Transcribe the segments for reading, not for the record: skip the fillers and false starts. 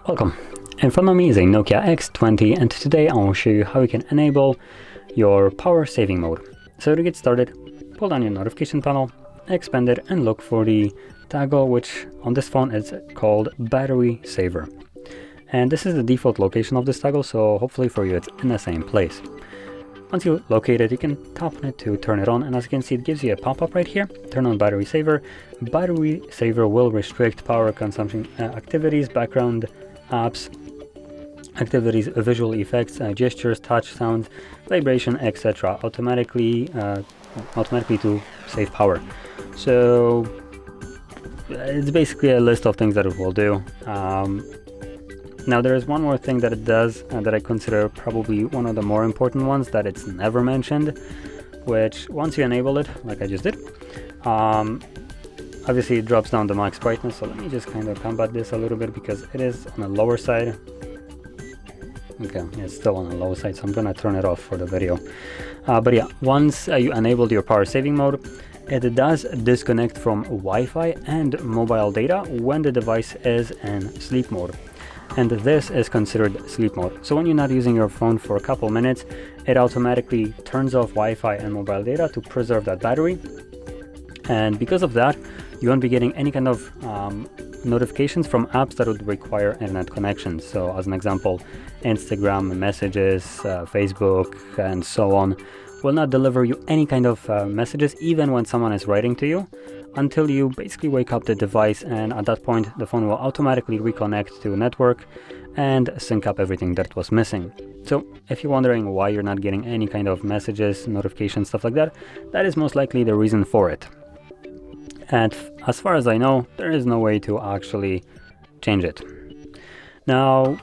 Welcome. In front of me is a NOKIA X20, and today I will show you how you can enable your power saving mode. So to get started, pull down your notification panel, expand it, and look for the toggle, which on this phone is called battery saver. And this is the default location of this toggle, so hopefully for you it's in the same place. Once you locate it, you can tap on it to turn it on, and as you can see, it gives you a pop-up right here. Turn on battery saver. Battery saver will restrict power consumption activities, background apps, activities, visual effects, gestures, touch, sounds, vibration, etc. automatically to save power. So it's basically a list of things that it will do. Now there is one more thing that it does that I consider probably one of the more important ones that it's never mentioned, which once you enable it, like I just did, obviously it drops down the max brightness. So let me just kind of combat this a little bit because it is on the lower side. Okay, it's still on the low side, so I'm gonna turn it off for the video. But yeah, once you enabled your power saving mode, it does disconnect from Wi-Fi and mobile data when the device is in sleep mode. And this is considered sleep mode. So when you're not using your phone for a couple minutes, it automatically turns off Wi-Fi and mobile data to preserve that battery. And because of that, you won't be getting any kind of notifications from apps that would require internet connection. So as an example, Instagram, messages, Facebook, and so on will not deliver you any kind of messages, even when someone is writing to you, until you basically wake up the device, and at that point the phone will automatically reconnect to network and sync up everything that was missing. So if you're wondering why you're not getting any kind of messages, notifications, stuff like that, that is most likely the reason for it. And as far as I know, there is no way to actually change it. Now,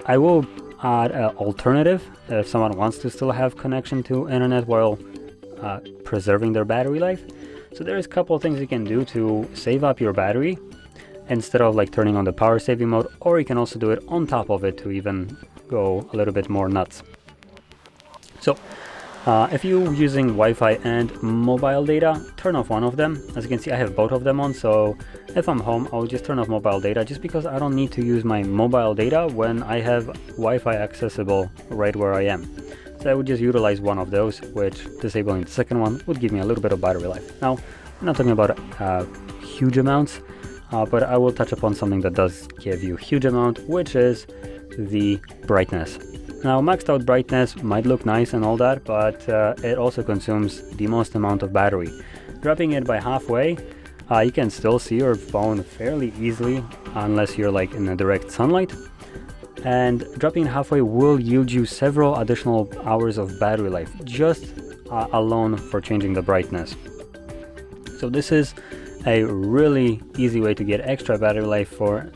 I will add an alternative if someone wants to still have connection to internet while preserving their battery life. So there's a couple of things you can do to save up your battery instead of like turning on the power saving mode, or you can also do it on top of it to even go a little bit more nuts. So if you're using Wi-Fi and mobile data, turn off one of them. As you can see, I have both of them on, so if I'm home, I'll just turn off mobile data just because I don't need to use my mobile data when I have Wi-Fi accessible right where I am. So I would just utilize one of those, which disabling the second one would give me a little bit of battery life. Now, I'm not talking about huge amounts, but I will touch upon something that does give you huge amount, which is the brightness. Now, maxed out brightness might look nice and all that, but it also consumes the most amount of battery. Dropping it by halfway, you can still see your phone fairly easily unless you're like in the direct sunlight. And dropping it halfway will yield you several additional hours of battery life just alone for changing the brightness. So this is a really easy way to get extra battery life for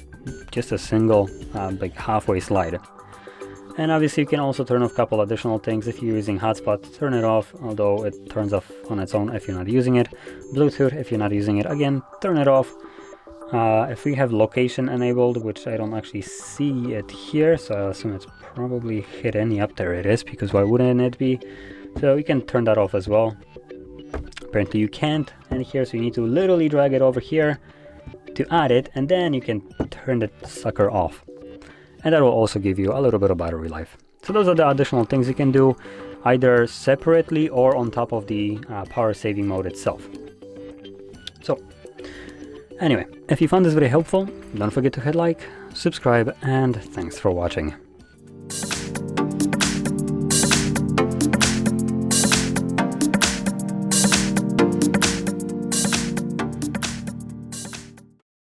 just a single like halfway slide. And obviously you can also turn off a couple additional things. If you're using hotspot, turn it off, although it turns off on its own if you're not using it. Bluetooth, if you're not using it, again, turn it off. If we have location enabled, which I don't actually see it here, so I assume it's probably hidden. Yep, there it is, because why wouldn't it be? So you can turn that off as well. Apparently you can't in here, so you need to literally drag it over here to add it, and then you can turn the sucker off. And that will also give you a little bit of battery life. So those are the additional things you can do, either separately or on top of the power saving mode itself. So anyway, if you found this very helpful, don't forget to hit like, subscribe, and thanks for watching.